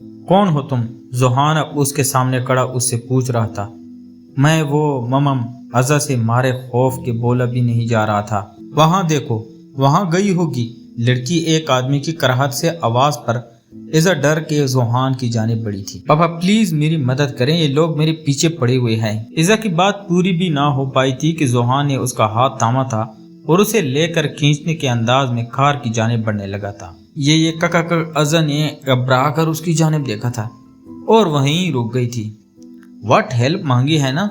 कौन हो तुम? जोहान अब उसके सामने खड़ा उससे पूछ रहा था। मैं वो ममम अज़ा से मारे खौफ के बोला भी नहीं जा रहा था। वहां देखो, वहां गई होगी। लड़की एक आदमी की कराहत से आवाज पर इज़ा डर के जोहान की जानिब बढ़ी थी। पापा प्लीज मेरी मदद करें, ये लोग मेरे पीछे पड़े हुए हैं। इज़ा की बात पूरी भी ना हो पाई थी कि जोहान ने उसका हाथ थामा था और उसे लेकर खींचने के अंदाज में कार की जानिब बढ़ने लगा था। ये अज़ा ने घबरा कर उसकी जानिब देखा था और वहीं रुक गई थी। व्हाट हेल्प मांगी है ना?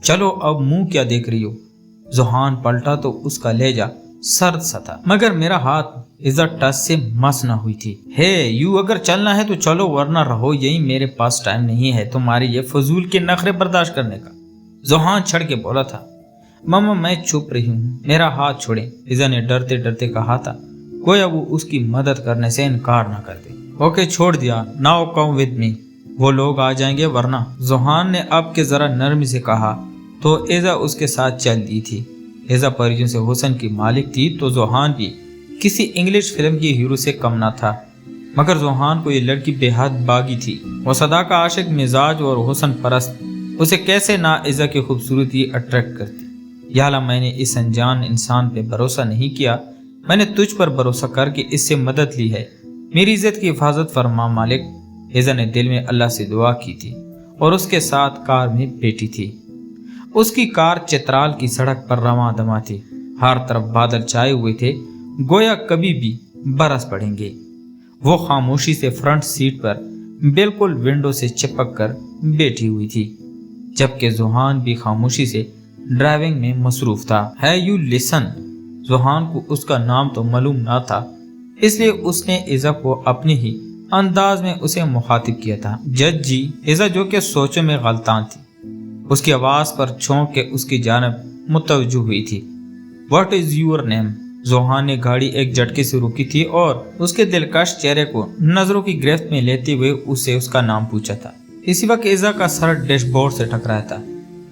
चलो अब मुंह क्या देख रही हो? जोहान पलटा तो उसका लहजा सर्द सा था, मगर मेरा हाथ इज़ा टच से मस न हुई थी। हे यू, अगर चलना है तो चलो वरना रहो यही, मेरे पास टाइम नहीं है तुम्हारे ये फजूल के नखरे बर्दाश्त करने का। जोहान छड़ के बोला था। मामा मैं चुप रही हूँ, मेरा हाथ छोड़े, इज़ा ने डरते डरते कहा था, गोया वो उसकी मदद करने से इनकार न कर दे। ओके छोड़ दिया, नाउ कम विद मी, वो लोग आ जाएंगे वरना। जोहान ने अब के जरा नरमी से कहा तो इज़ा उसके साथ चल दी थी। इज़ा परियों से हुस्न की मालिक थी तो जोहान भी किसी इंग्लिश फिल्म की हीरो से कम ना था, मगर जोहान को ये लड़की बेहद बागी थी। वो सदा का आशिक मिजाज और हुस्न परस्त, उसे कैसे ना इज़ा की खूबसूरती अट्रैक्ट करती। याला मैंने इस अनजान इंसान पे भरोसा नहीं किया, मैंने तुझ पर भरोसा करके इससे मदद ली है। मेरी इज्जत की हिफाजत फरमा मालिक। इज़ा ने दिल में अल्लाह से दुआ की थी और उसके साथ कार में बैठी थी। उसकी कार चित्राल की सड़क पर रवां दमा थी। हर तरफ बादल छाए हुए थे, गोया कभी भी बरस पड़ेंगे। वो खामोशी से फ्रंट सीट पर बिल्कुल विंडो से चिपक कर बैठी हुई थी, जबकि जोहान भी खामोशी से ड्राइविंग में मसरूफ था। है यू लिसन? जोहान को उसका नाम तो मालूम ना था, इसलिए उसने इज़ा को अपने ही अंदाज में उसे मुखातिब किया था। जज जी। इज़ा जो कि सोचों में गलतान थी, उसकी आवाज पर चौंक के उसकी जानब मुतवज्जो हुई थी। What is your name? Johan ने गाड़ी एक झटके से रुकी थी और उसके दिलकश चेहरे को नजरों की गिरफ्त में लेते हुए उससे उसका नाम पूछा था। इसी वक्त इज़ा का सर डैशबोर्ड से टकराया था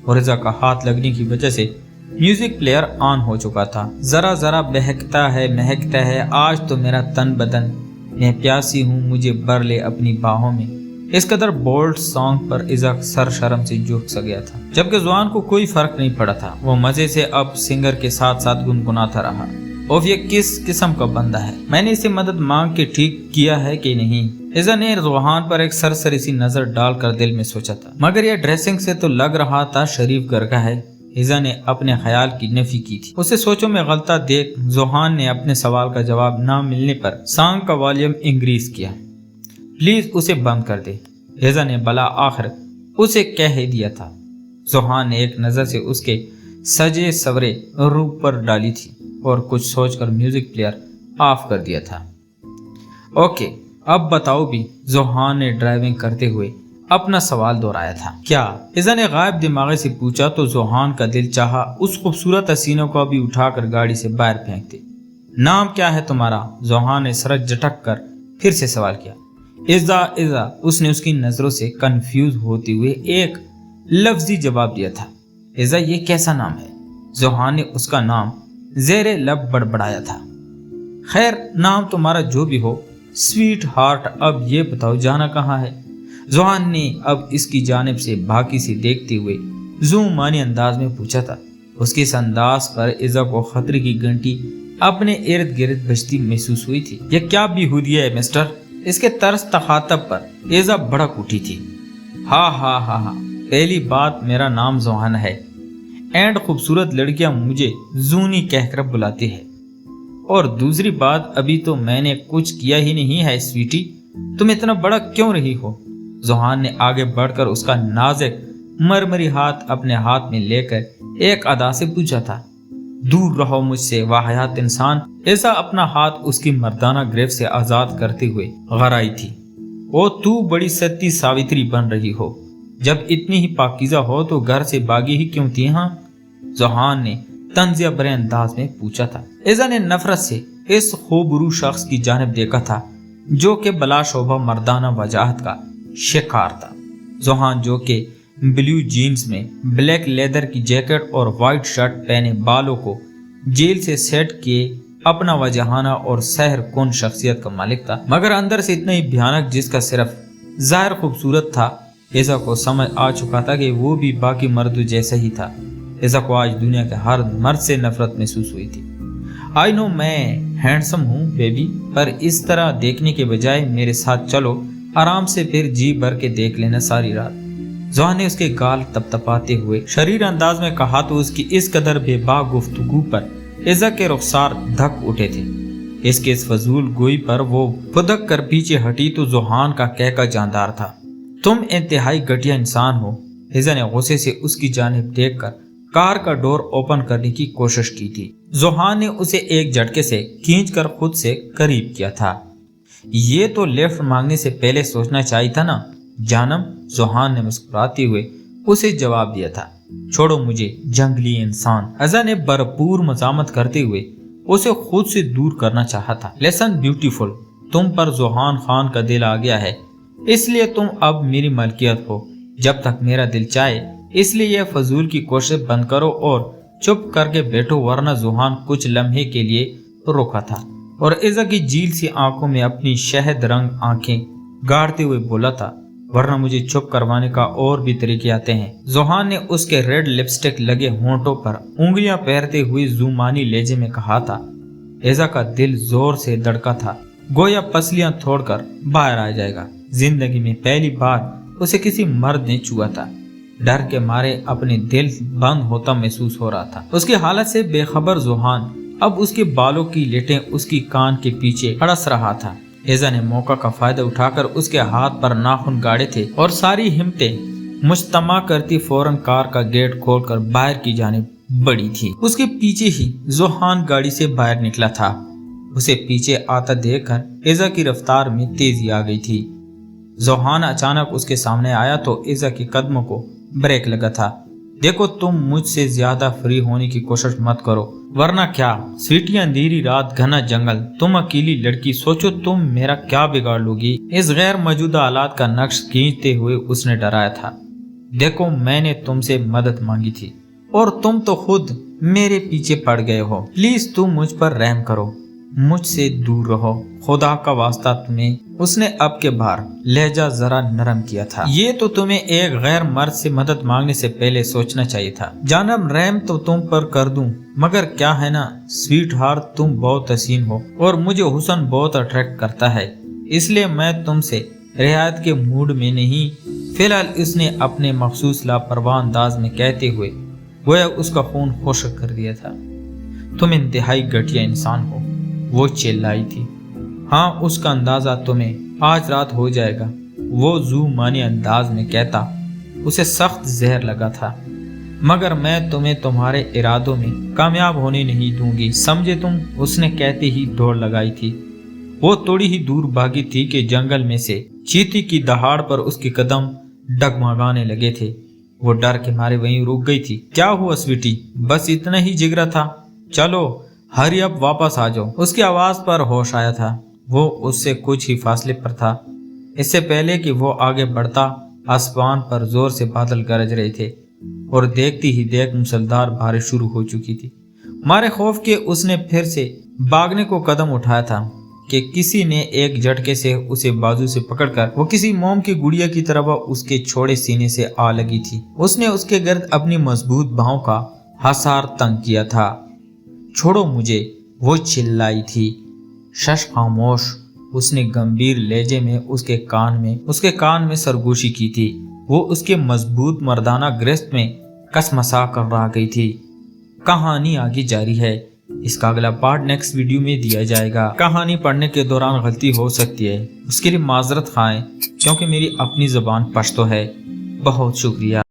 और इज़ा का हाथ लगने की वजह से म्यूजिक प्लेयर ऑन हो चुका था। जरा जरा बहकता है महकता है, आज तो मेरा तन बदन, मैं प्यासी हूँ मुझे भर ले अपनी बाहों में। इस कदर बोल्ड सॉन्ग पर इज़ा सर शर्म से झुक सा गया था, जबकि जुआन को कोई फर्क नहीं पड़ा था। वो मजे से अब सिंगर के साथ साथ गुनगुनाता रहा। ओफ ये किस किस्म का बंदा है, मैंने इसे मदद मांग के ठीक किया है कि नहीं? इज़ा ने जोहान पर एक सरसरी सी नजर डालकर दिल में सोचा था, मगर यह ड्रेसिंग से तो लग रहा था शरीफ घर का है। इज़ा ने अपने ख्याल की नफी की थी। उसे सोचों में गलता देख जोहान ने अपने सवाल का जवाब ना मिलने पर सॉन्ग का वॉल्यूम इंक्रीज किया। प्लीज उसे बंद कर दे, इज़ा ने भला आखिर उसे कह ही दिया था। जोहान ने एक नजर से उसके सजे सवरे रूप पर डाली थी और कुछ सोचकर म्यूजिक प्लेयर ऑफ कर दिया था। ओके अब बताओ भी, जोहान ने ड्राइविंग करते हुए अपना सवाल दोहराया था। क्या? इज़ा ने गायब दिमाग से पूछा तो जोहान का दिल चाहा उस खूबसूरत हसीनों को भी उठाकर गाड़ी से बाहर फेंक दे। नाम क्या है तुम्हारा? जोहान ने सर झटक कर फिर से सवाल किया। इज़ा इज़ा, उसने उसकी नजरों से कंफ्यूज होते हुए एक लफ्जी जवाब दिया था। इज़ा ये कैसा नाम है? जोहान ने उसका नाम जेरे लब बड़बड़ाया था। खैर नाम तुम्हारा जो भी हो स्वीट हार्ट, अब ये बताओ जाना कहाँ है? जोहान ने अब इसकी जानिब से बाकी से देखते हुए ज़ूमानी अंदाज में पूछा था। उसके इस अंदाज पर इज़ा को खतरे की घंटी अपने इर्द गिर्द बजती महसूस हुई थी। यह क्या बेहूदिया है मिस्टर? इसके तर्स तखातब पर इज़ा भड़क उठी थी। हा हा हा हा, पहली बात मेरा नाम जोहान है एंड खूबसूरत लड़कियां मुझे जूनी कहकर बुलाती है, और दूसरी बात अभी तो मैंने कुछ किया ही नहीं है स्वीटी, तुम इतना बड़ा क्यों रही हो? जोहान ने आगे बढ़कर उसका नाजुक मरमरी हाथ अपने हाथ में लेकर एक अदा से पूछा था। दूर रहो मुझसे वाहयात इंसान। ऐसा अपना हाथ उसकी मर्दाना गिरफ्त से आजाद करते हुए गराई थी। ओ तू बड़ी सती सावित्री बन रही हो, जब इतनी ही पाकीज़ा हो तो घर से बागी ही क्यों थी? हाँ, जोहान ने तंजिया भरे अंदाज में पूछा था। इज़ा ने नफरत से इस खूबरू शख्स की जानिब देखा था जो कि बलाशोभा मर्दाना वजाहत का शिकार था। जोहान जो कि ब्लू जीन्स में ब्लैक लेदर की जैकेट और वाइट शर्ट पहने बालों को जेल से सेट किए अपना वजहाना और सहर कौन शख्सियत का मालिक था, मगर अंदर से इतना ही भयानक जिसका सिर्फ ज़ाहिर खूबसूरत था। ऐसा को समझ आ चुका था कि वो भी बाकी मर्दों जैसा ही था। ऐसा को आज दुनिया के हर मर्द से नफरत महसूस हुई थी। आई नो मैं हैंडसम हूँ बेबी, पर इस तरह देखने के बजाय मेरे साथ चलो, आराम से फिर जी भर के देख लेना सारी रात। जोहा ने उसके गाल तपतपाते हुए शरीर अंदाज में कहा तो उसकी इस कदर बेबाक गुफ्तगू पर इज़ा के रुखसार धक उठे थे। इसके इस फजूल गोई पर वो फुदक कर पीछे हटी तो जोहान का कहका जानदार था, तुम इंतहाई घटिया इंसान हो। इज़ा ने गुस्से से उसकी जानिब देख कर कार का डोर ओपन करने की कोशिश की थी। जोहान ने उसे एक झटके से खींचकर खुद से करीब किया था। ये तो लिफ्ट मांगने से पहले सोचना चाहिए था ना जानम, जोहान ने मुस्कुराते हुए उसे जवाब दिया था। छोड़ो मुझे जंगली इंसान, इज़ा ने भरपूर मजामत करते हुए उसे खुद से दूर करना चाहा था। लेसन ब्यूटीफुल, तुम पर जोहान खान का दिल आ गया है, इसलिए तुम अब मेरी मलकियत हो जब तक मेरा दिल चाहे। इसलिए यह फजूल की कोशिश बंद करो और चुप करके बैठो, वरना जोहान कुछ लम्हे के लिए रुका था और इज़ा की झील सी आंखों में अपनी शहद रंग आंखें गाड़ते हुए बोला था, वरना मुझे चुप करवाने का और भी तरीके आते हैं। जोहान ने उसके रेड लिपस्टिक लगे होंठों पर उंगलियां फेरते हुए जुमानी लहजे में कहा था। इज़ा का दिल जोर से धड़का था, गोया पसलियां तोड़कर बाहर आ जाएगा। जिंदगी में पहली बार उसे किसी मर्द ने छुआ था। डर के मारे अपने दिल बंद होता महसूस हो रहा था। उसकी हालत से बेखबर जोहान अब उसके बालों की लेटें उसकी कान के पीछे अड़स रहा था। इज़ा ने मौका का फायदा उठाकर उसके हाथ पर नाखून गाड़े थे और सारी हिम्मतें मुश्तमा करती फौरन कार का गेट खोलकर बाहर की जानिब बढ़ी थी। उसके पीछे ही जोहान गाड़ी से बाहर निकला था। उसे पीछे आता देखकर इज़ा की रफ्तार में तेजी आ गई थी। जोहान अचानक उसके सामने आया तो इज़ा के कदमों को ब्रेक लगा था। देखो, तुम मुझसे ज्यादा फ्री होने की कोशिश मत करो, वरना क्या स्वीटी, अंधेरी रात, घना जंगल, तुम अकेली लड़की, सोचो तुम मेरा क्या बिगाड़ लोगी। इस गैर मौजूदा हालात का नक्श खींचते हुए उसने डराया था। देखो, मैंने तुमसे मदद मांगी थी और तुम तो खुद मेरे पीछे पड़ गए हो। प्लीज तुम मुझ पर रहम करो, मुझसे दूर रहो, खुदा का वास्ता तुम्हें। उसने अब के बार लहजा जरा नरम किया था। ये तो तुम्हें एक गैर मर्द से मदद मांगने से पहले सोचना चाहिए था। जानम, रहम तो तुम पर कर दूं, मगर क्या है ना स्वीट हार्ट, तुम बहुत हसीन हो और मुझे हुस्न बहुत अट्रैक्ट करता है, इसलिए मैं तुमसे रियायत के मूड में नहीं। फिलहाल उसने अपने मखसूस लापरवाह अंदाज में कहते हुए गोया उसका खून खुश्क कर दिया था। तुम इंतहाई घटिया इंसान हो, वो चिल्लाई थी। हाँ, उसका अंदाजा तुम्हें आज रात हो जाएगा, वो जू मानी अंदाज में कहता। उसे सख्त जहर लगा था, मगर मैं तुम्हें तुम्हारे इरादों में कामयाब होने नहीं दूंगी, समझे तुम। उसने कहते ही दौड़ लगाई थी। वो थोड़ी ही दूर भागी थी कि जंगल में से चींटी की दहाड़ पर उसके कदम डगमगाने लगे थे। वो डर के मारे वहीं रुक गई थी। क्या हुआ स्वीटी, बस इतना ही जिगरा था? चलो हरी अप, वापस आ जाओ। उसकी आवाज पर होश आया था। वो उससे कुछ ही फासले पर था। इससे पहले कि वो आगे बढ़ता, आसमान पर जोर से बादल गरज रहे थे और देखती ही देख मूसलाधार बारिश शुरू हो चुकी थी। मारे खौफ के उसने फिर से भागने को कदम उठाया था कि किसी ने एक झटके से उसे बाजू से पकड़कर वो किसी मोम की गुड़िया की तरह उसके छोड़े सीने से आ लगी थी। उसने उसके गर्द अपनी मजबूत बाहों का हसार तंग किया था। छोड़ो मुझे, वो चिल्लाई थी। शश खामोश, उसने गंभीर लहजे में उसके कान में सरगोशी की थी। वो उसके मजबूत मर्दाना गिरफ्त में कसमसा कर रह गई थी। कहानी आगे जारी है। इसका अगला पार्ट नेक्स्ट वीडियो में दिया जाएगा। कहानी पढ़ने के दौरान गलती हो सकती है, उसके लिए माजरत खाएं, क्योंकि मेरी अपनी ज़बान पश्तो है। बहुत शुक्रिया।